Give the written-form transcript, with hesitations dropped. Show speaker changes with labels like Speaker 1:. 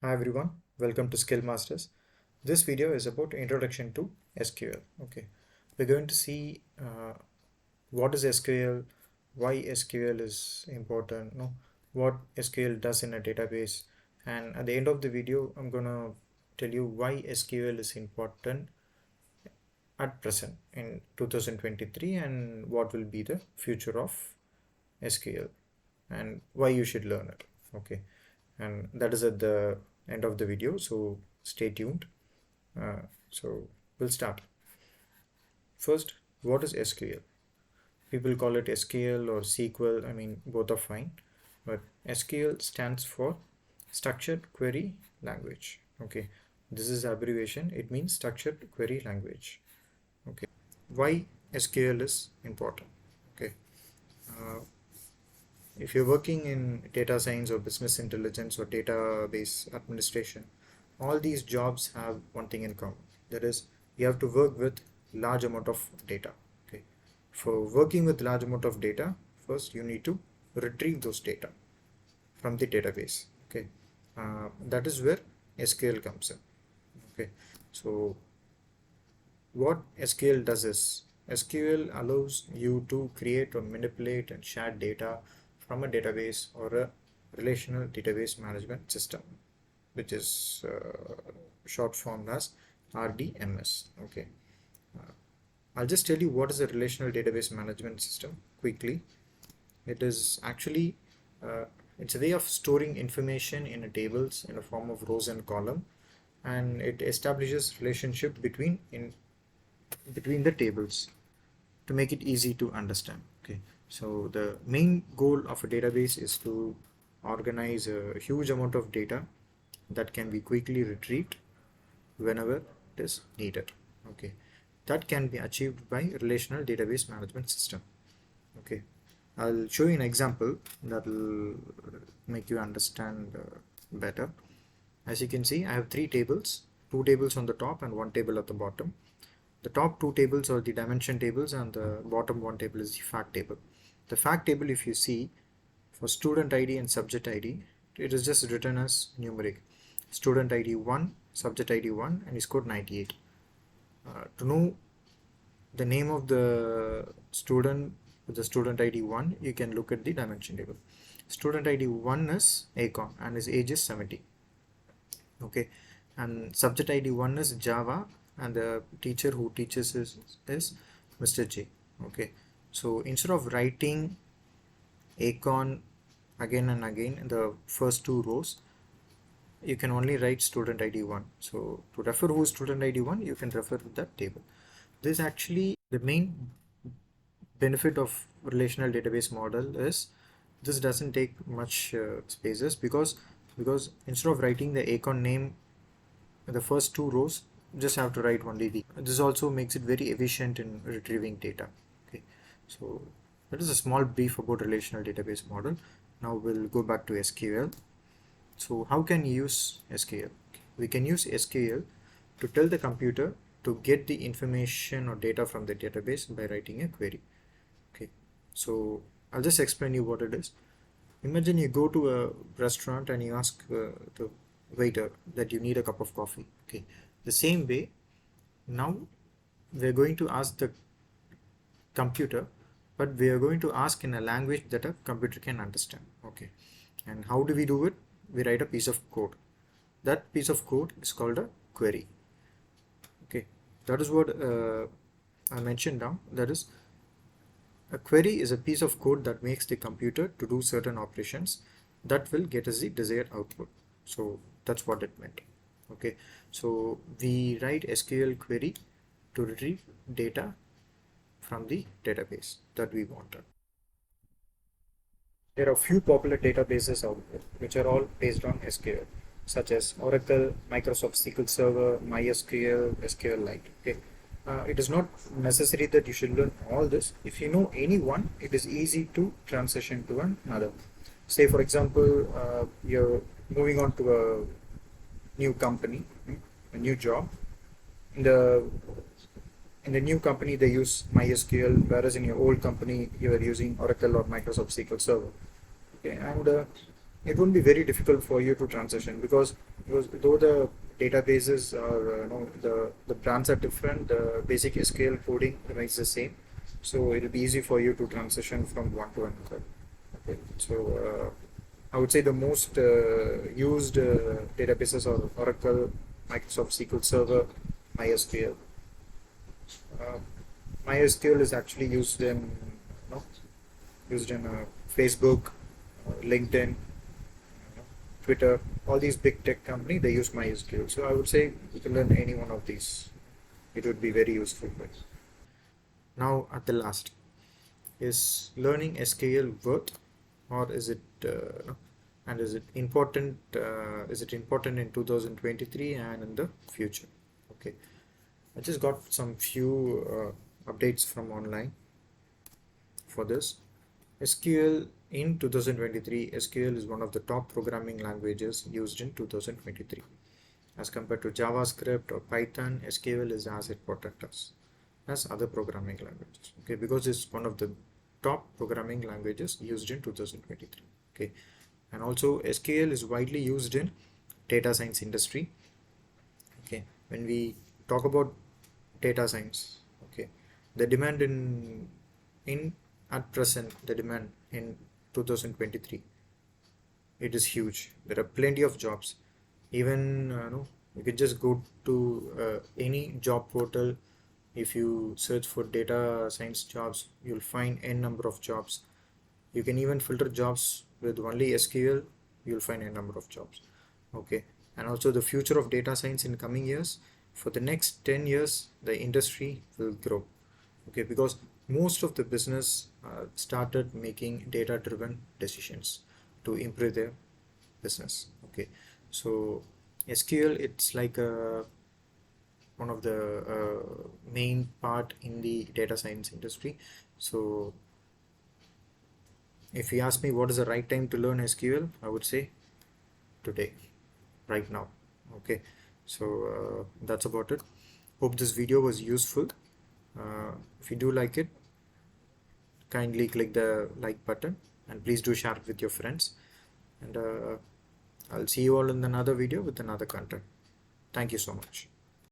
Speaker 1: Hi everyone, welcome to Skill Masters. This video is about introduction to SQL. Okay, we're going to see what is SQL, why SQL is important, what SQL does in a database, and at the end of the video, I'm gonna tell you why SQL is important at present in 2023 and what will be the future of SQL and why you should learn it. Okay, and that is at the end of the video, so stay tuned. So we'll start. First, what is SQL? People call it SQL or SQL. I mean, both are fine, but SQL stands for Structured Query Language. Okay, this is abbreviation. It means Structured Query Language. Okay, why SQL is important? Okay, uh, if you're working in data science or business intelligence or database administration, all these jobs have one thing in common. That is, you have to work with large amount of data. Okay. For working with large amount of data, first you need to retrieve those data from the database. Okay. That is where SQL comes in. Okay. So what SQL does is SQL allows you to create or manipulate and share data from a database or a relational database management system, which is short formed as RDMS. Okay, I'll just tell you what is a relational database management system quickly. It is actually it's a way of storing information in a tables in a form of rows and column, and it establishes relationship between the tables to make it easy to understand. Okay, so the main goal of a database is to organize a huge amount of data that can be quickly retrieved whenever it is needed. Okay, that can be achieved by relational database management system. Okay, I'll show you an example that will make you understand better. As you can see, I have three tables, two tables on the top and one table at the bottom. The top two tables are the dimension tables and the bottom one table is the fact table. The fact table, if you see, for student ID and subject ID, it is just written as numeric. Student ID 1, subject ID 1, and he scored 98. To know the name of the student with the student ID 1, you can look at the dimension table. Student ID 1 is Acon and his age is 70. Okay, and subject ID 1 is Java and the teacher who teaches is Mr. J. Okay, so instead of writing Acon again and again in the first two rows, you can only write student ID 1. So to refer who is student ID 1, you can refer to that table. This actually the main benefit of relational database model is this doesn't take much spaces because instead of writing the Acon name in the first two rows, just have to write only the. This also makes it very efficient in retrieving data. Okay, so that is a small brief about relational database model. Now we'll go back to SQL. So how can you use SQL? We can use SQL to tell the computer to get the information or data from the database by writing a query. Okay, so I'll just explain you what it is. Imagine you go to a restaurant and you ask the waiter that you need a cup of coffee. Okay, the same way, now we're going to ask the computer, but we are going to ask in a language that a computer can understand. Okay, and how do we do it? We write a piece of code. That piece of code is called a query. Okay, that is what I mentioned now. That is, a query is a piece of code that makes the computer to do certain operations that will get us the desired output. So that's what it meant. Okay, so we write SQL query to retrieve data from the database that we wanted. There are few popular databases out there which are all based on SQL, such as Oracle, Microsoft SQL Server, MySQL, SQLite. Okay. It is not necessary that you should learn all this. If you know any one, it is easy to transition to another. Say, for example, you're moving on to a new company, a new job. In the in the new company, they use MySQL, whereas in your old company, you are using Oracle or Microsoft SQL Server. Okay, and it won't be very difficult for you to transition, because though the databases are the brands are different, the basic SQL coding remains the same, so it'll be easy for you to transition from one to another. Okay, so I would say the most used databases are Oracle, Microsoft SQL Server, MySQL. uh, MySQL is actually used in you know, Facebook, LinkedIn, Twitter, all these big tech companies, they use MySQL. So I would say you can learn any one of these. It would be very useful. Now at the last, is learning SQL worth, or is it and is it important? Is it important in 2023 and in the future? Okay, I just got some few updates from online for this. SQL in 2023, SQL is one of the top programming languages used in 2023. As compared to JavaScript or Python, SQL is as important as other programming languages. Okay, because it's one of the top programming languages used in 2023. Okay, and also SQL is widely used in data science industry. Okay, when we talk about data science, okay, the demand in at present, the demand in 2023, it is huge. There are plenty of jobs. Even no, you can just go to any job portal. If you search for data science jobs, you'll find n number of jobs. You can even filter jobs with only SQL. You'll find a number of jobs. Okay, and also the future of data science in coming years. For the next 10 years, the industry will grow. Okay, because most of the business started making data driven decisions to improve their business. Okay, so SQL, it's like one of the main part in the data science industry. So if you ask me what is the right time to learn SQL, I would say today, right now. Okay, so that's about it. Hope this video was useful. If you do like it, kindly click the like button, and please do share it with your friends. And I'll see you all in another video with another content. Thank you so much.